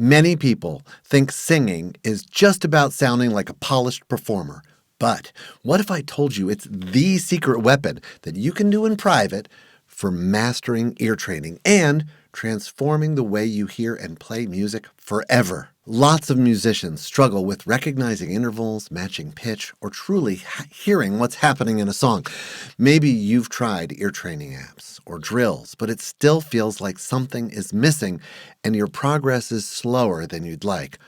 Many people think singing is just about sounding like a polished performer. But what if I told you it's the secret weapon that you can do in private for mastering ear training and transforming the way you hear and play music forever? Lots of musicians struggle with recognizing intervals, matching pitch, or truly hearing what's happening in a song. Maybe you've tried ear training apps or drills, but it still feels like something is missing and your progress is slower than you'd like.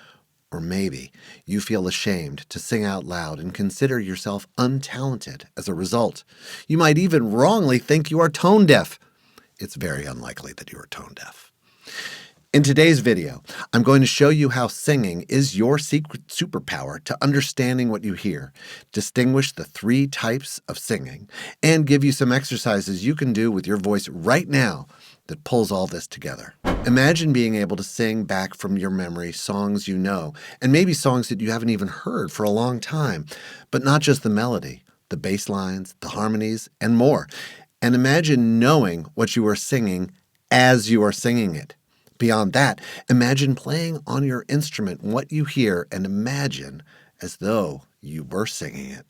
Or maybe you feel ashamed to sing out loud and consider yourself untalented as a result. You might even wrongly think you are tone deaf. It's very unlikely that you are tone deaf. In today's video, I'm going to show you how singing is your secret superpower to understanding what you hear, distinguish the 3 types of singing, and give you some exercises you can do with your voice right now that pulls all this together. Imagine being able to sing back from your memory songs you know, and maybe songs that you haven't even heard for a long time, but not just the melody, the bass lines, the harmonies, and more. And imagine knowing what you are singing as you are singing it. Beyond that, imagine playing on your instrument what you hear and imagine as though you were singing it.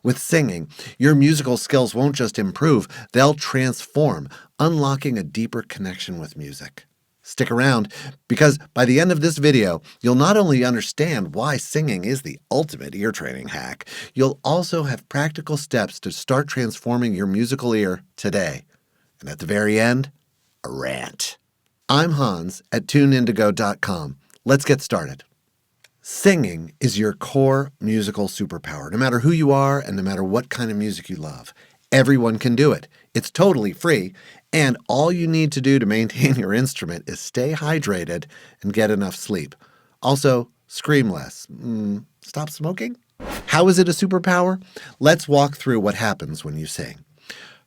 With singing, your musical skills won't just improve, they'll transform, unlocking a deeper connection with music. Stick around, because by the end of this video, you'll not only understand why singing is the ultimate ear training hack, you'll also have practical steps to start transforming your musical ear today. And at the very end, a rant. I'm Hans at tuneindigo.com. Let's get started. Singing is your core musical superpower, no matter who you are and no matter what kind of music you love. Everyone can do it. It's totally free, and all you need to do to maintain your instrument is stay hydrated and get enough sleep. Also, scream less. Stop smoking? How is it a superpower? Let's walk through what happens when you sing.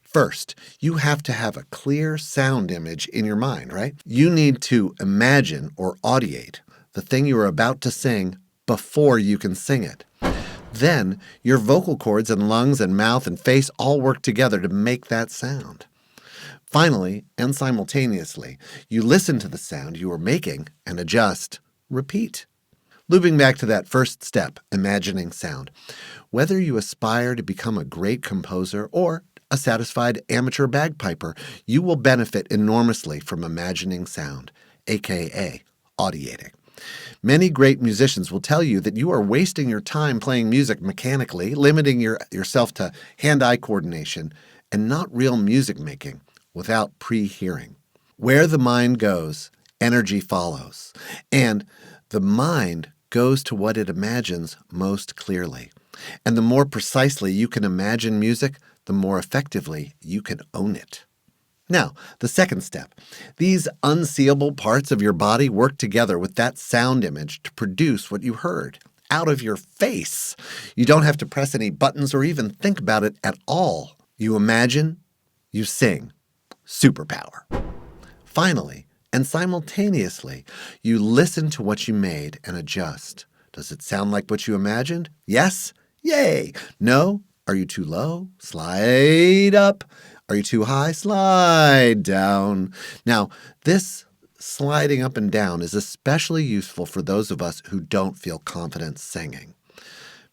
First, you have to have a clear sound image in your mind, right? You need to imagine or audiate the thing you are about to sing before you can sing it. Then, your vocal cords and lungs and mouth and face all work together to make that sound. Finally, and simultaneously, you listen to the sound you are making and adjust, repeat. Looping back to that first step, imagining sound. Whether you aspire to become a great composer or a satisfied amateur bagpiper, you will benefit enormously from imagining sound, aka audiating. Many great musicians will tell you that you are wasting your time playing music mechanically, limiting yourself to hand-eye coordination, and not real music making without pre-hearing. Where the mind goes, energy follows. And the mind goes to what it imagines most clearly. And the more precisely you can imagine music, the more effectively you can own it. Now, the second step. These unseeable parts of your body work together with that sound image to produce what you heard out of your face. You don't have to press any buttons or even think about it at all. You imagine, you sing. Superpower. Finally, and simultaneously, you listen to what you made and adjust. Does it sound like what you imagined? Yes? Yay! No? Are you too low? Slide up. Are you too high? Slide down. Now, this sliding up and down is especially useful for those of us who don't feel confident singing.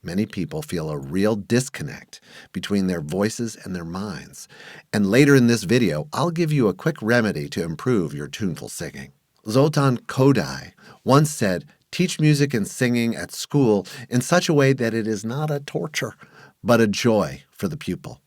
Many people feel a real disconnect between their voices and their minds. And later in this video, I'll give you a quick remedy to improve your tuneful singing. Zoltan Kodály once said, "Teach music and singing at school in such a way that it is not a torture, but a joy for the pupil."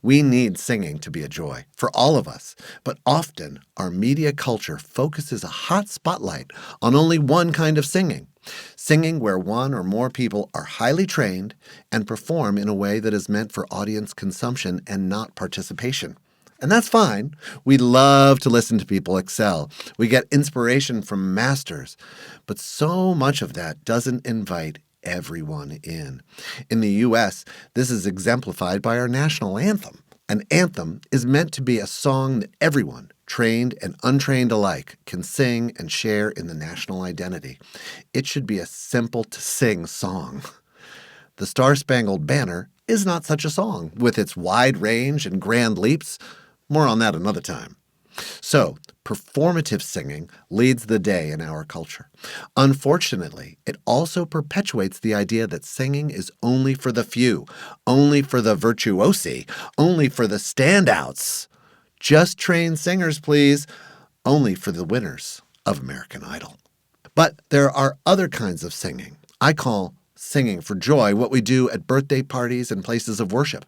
We need singing to be a joy for all of us, but often our media culture focuses a hot spotlight on only one kind of singing. Singing where one or more people are highly trained and perform in a way that is meant for audience consumption and not participation. And that's fine. We love to listen to people excel. We get inspiration from masters. But so much of that doesn't invite everyone in. In the U.S., this is exemplified by our national anthem. An anthem is meant to be a song that everyone, trained and untrained alike, can sing and share in the national identity. It should be a simple-to-sing song. The Star-Spangled Banner is not such a song, with its wide range and grand leaps. More on that another time. So, performative singing leads the day in our culture. Unfortunately, it also perpetuates the idea that singing is only for the few, only for the virtuosi, only for the standouts. Just trained singers, please, only for the winners of American Idol. But there are other kinds of singing. I call singing for joy what we do at birthday parties and places of worship,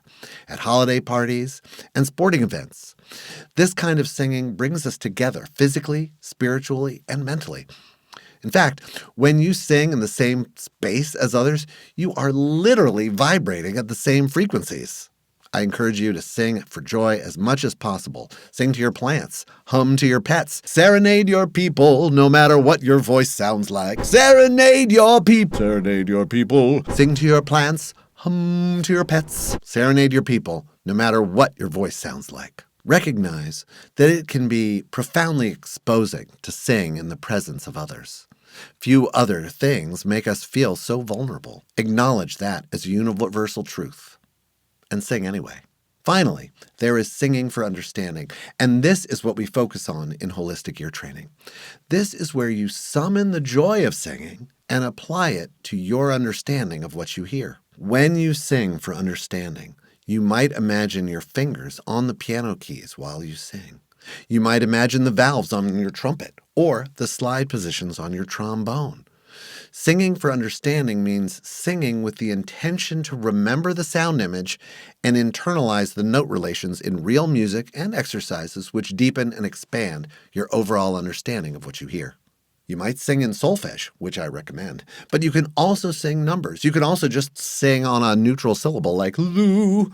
at holiday parties and sporting events. This kind of singing brings us together physically, spiritually, and mentally. In fact, when you sing in the same space as others, you are literally vibrating at the same frequencies. I encourage you to sing for joy as much as possible. Sing to your plants, hum to your pets, serenade your people, no matter what your voice sounds like. Serenade your people, serenade your people. Sing to your plants, hum to your pets, serenade your people, no matter what your voice sounds like. Recognize that it can be profoundly exposing to sing in the presence of others. Few other things make us feel so vulnerable. Acknowledge that as a universal truth and sing anyway. Finally, there is singing for understanding, and this is what we focus on in holistic ear training. This is where you summon the joy of singing and apply it to your understanding of what you hear. When you sing for understanding, you might imagine your fingers on the piano keys while you sing. You might imagine the valves on your trumpet or the slide positions on your trombone. Singing for understanding means singing with the intention to remember the sound image and internalize the note relations in real music and exercises which deepen and expand your overall understanding of what you hear. You might sing in solfege, which I recommend, but you can also sing numbers. You can also just sing on a neutral syllable like loo.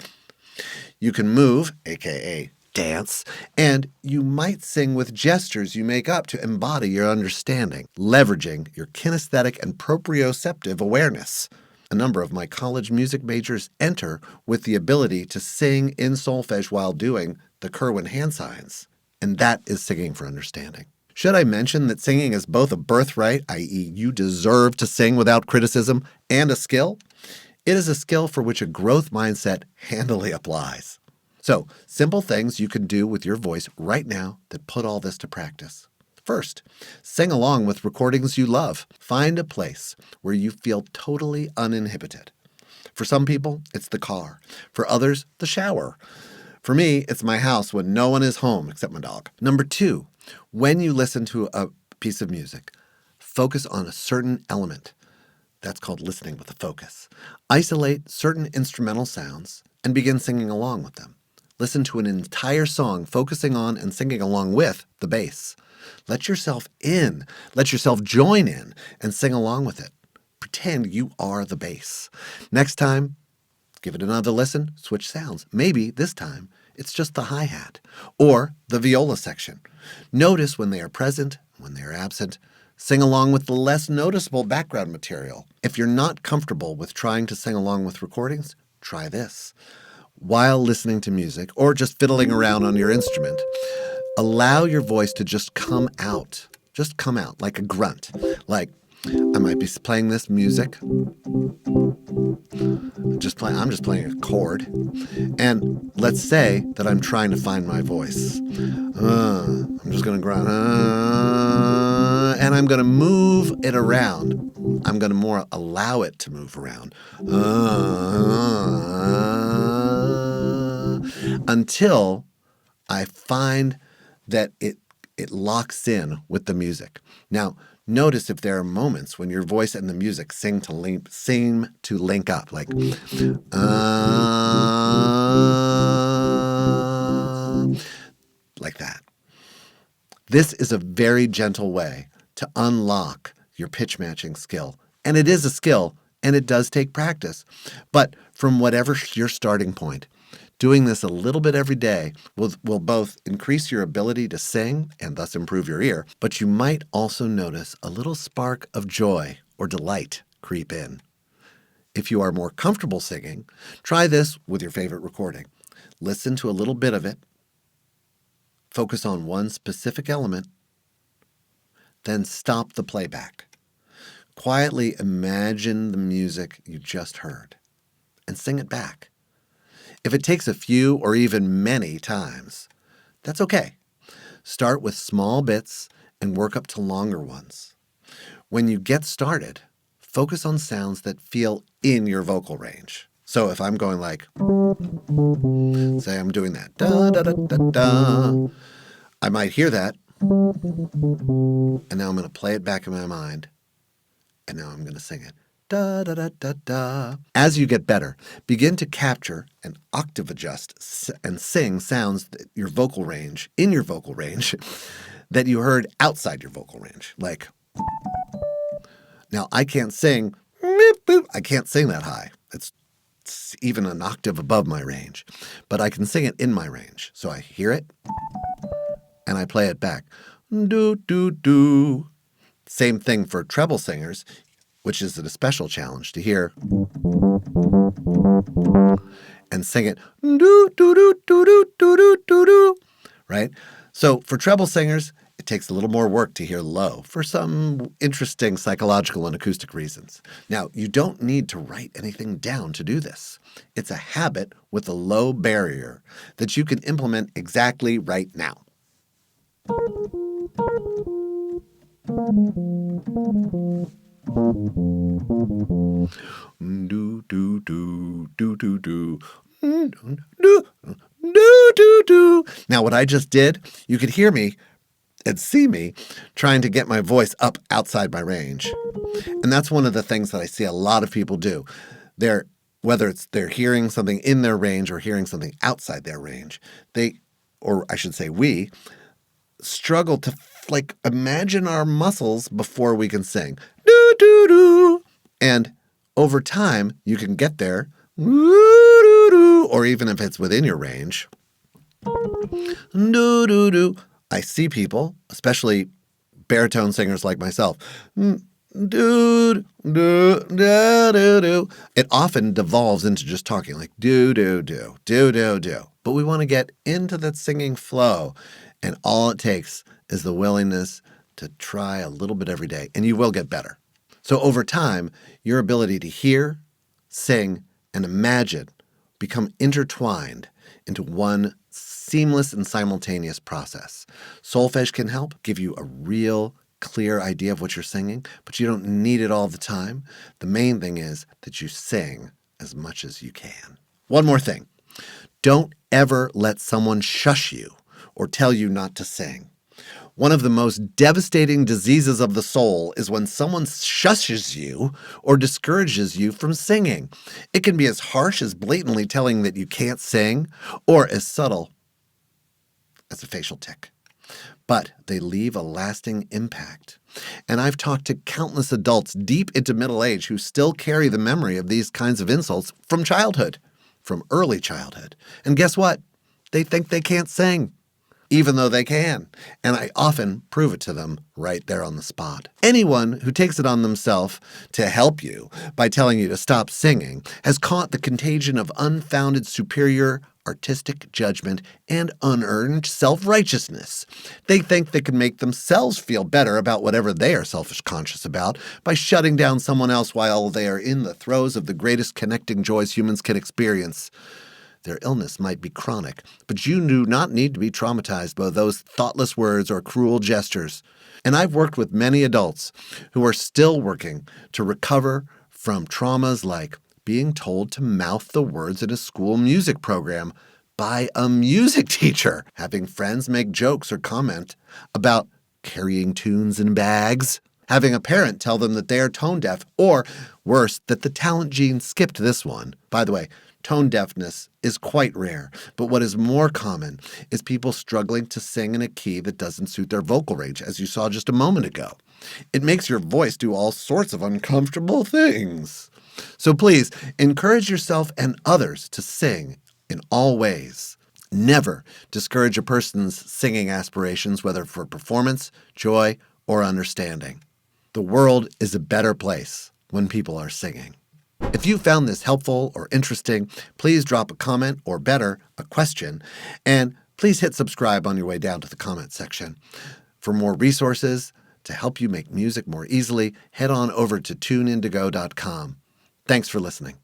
You can move, aka dance, and you might sing with gestures you make up to embody your understanding, leveraging your kinesthetic and proprioceptive awareness. A number of my college music majors enter with the ability to sing in solfege while doing the Kerwin hand signs, and that is singing for understanding. Should I mention that singing is both a birthright, i.e., you deserve to sing without criticism, and a skill? It is a skill for which a growth mindset handily applies. So, simple things you can do with your voice right now that put all this to practice. First, sing along with recordings you love. Find a place where you feel totally uninhibited. For some people, it's the car. For others, the shower. For me, it's my house when no one is home except my dog. Number 2, when you listen to a piece of music, focus on a certain element. That's called listening with a focus. Isolate certain instrumental sounds and begin singing along with them. Listen to an entire song focusing on and singing along with the bass. Let yourself in. Let yourself join in and sing along with it. Pretend you are the bass. Next time, give it another listen, switch sounds. Maybe this time it's just the hi-hat or the viola section. Notice when they are present, when they are absent. Sing along with the less noticeable background material. If you're not comfortable with trying to sing along with recordings, try this. While listening to music or just fiddling around on your instrument, allow your voice to just come out. Just come out like a grunt. Like, I might be playing this music. I'm just playing a chord. And let's say that I'm trying to find my voice. I'm just going to grunt. And I'm going to move it around. I'm going to more allow it to move around. Until I find that it locks in with the music. Now, notice if there are moments when your voice and the music seem to link up, like that. This is a very gentle way to unlock your pitch matching skill. And it is a skill, and it does take practice. But from whatever your starting point, doing this a little bit every day will both increase your ability to sing and thus improve your ear, but you might also notice a little spark of joy or delight creep in. If you are more comfortable singing, try this with your favorite recording. Listen to a little bit of it, focus on one specific element, then stop the playback. Quietly imagine the music you just heard and sing it back. If it takes a few or even many times, that's okay. Start with small bits and work up to longer ones. When you get started, focus on sounds that feel in your vocal range. So if I'm going like, say I'm doing that, da da da da da, I might hear that, and now I'm going to play it back in my mind, and now I'm going to sing it. Da, da, da, da, da. As you get better, begin to capture and octave adjust and sing sounds that in your vocal range, that you heard outside your vocal range. Like, now I can't sing that high. It's even an octave above my range, but I can sing it in my range. So I hear it and I play it back. Do, do, do. Same thing for treble singers, which is a special challenge to hear and sing it, do, do, do, do, do, do, do, do, do, right? So for treble singers, it takes a little more work to hear low for some interesting psychological and acoustic reasons. Now, you don't need to write anything down to do this. It's a habit with a low barrier that you can implement exactly right now. Do do do do do do do do do do. Now, what I just did, you could hear me and see me trying to get my voice up outside my range, and that's one of the things that I see a lot of people do. Whether it's they're hearing something in their range or hearing something outside their range, we struggle to imagine our muscles before we can sing. Do, do, do. And over time, you can get there, or even if it's within your range. Do, do, do. I see people, especially baritone singers like myself, do, do, do, do, do. It often devolves into just talking like do, do, do, do, do, do. But we want to get into that singing flow. And all it takes is the willingness to try a little bit every day, and you will get better. So over time, your ability to hear, sing, and imagine become intertwined into one seamless and simultaneous process. Solfege can help give you a real clear idea of what you're singing, but you don't need it all the time. The main thing is that you sing as much as you can. One more thing. Don't ever let someone shush you or tell you not to sing. One of the most devastating diseases of the soul is when someone shushes you or discourages you from singing. It can be as harsh as blatantly telling that you can't sing, or as subtle as a facial tic. But they leave a lasting impact. And I've talked to countless adults deep into middle age who still carry the memory of these kinds of insults from childhood, from early childhood. And guess what? They think they can't sing, even though they can. And I often prove it to them right there on the spot. Anyone who takes it on themselves to help you by telling you to stop singing has caught the contagion of unfounded superior artistic judgment and unearned self-righteousness. They think they can make themselves feel better about whatever they are selfish-conscious about by shutting down someone else while they are in the throes of the greatest connecting joys humans can experience. Their illness might be chronic, but you do not need to be traumatized by those thoughtless words or cruel gestures. And I've worked with many adults who are still working to recover from traumas like being told to mouth the words in a school music program by a music teacher, having friends make jokes or comment about carrying tunes in bags, having a parent tell them that they are tone deaf, or worse, that the talent gene skipped this one. By the way, tone deafness is quite rare, but what is more common is people struggling to sing in a key that doesn't suit their vocal range, as you saw just a moment ago. It makes your voice do all sorts of uncomfortable things. So please, encourage yourself and others to sing in all ways. Never discourage a person's singing aspirations, whether for performance, joy, or understanding. The world is a better place when people are singing. If you found this helpful or interesting, please drop a comment, or better, a question, and please hit subscribe on your way down to the comment section. For more resources to help you make music more easily, head on over to tuneindigo.com. Thanks for listening.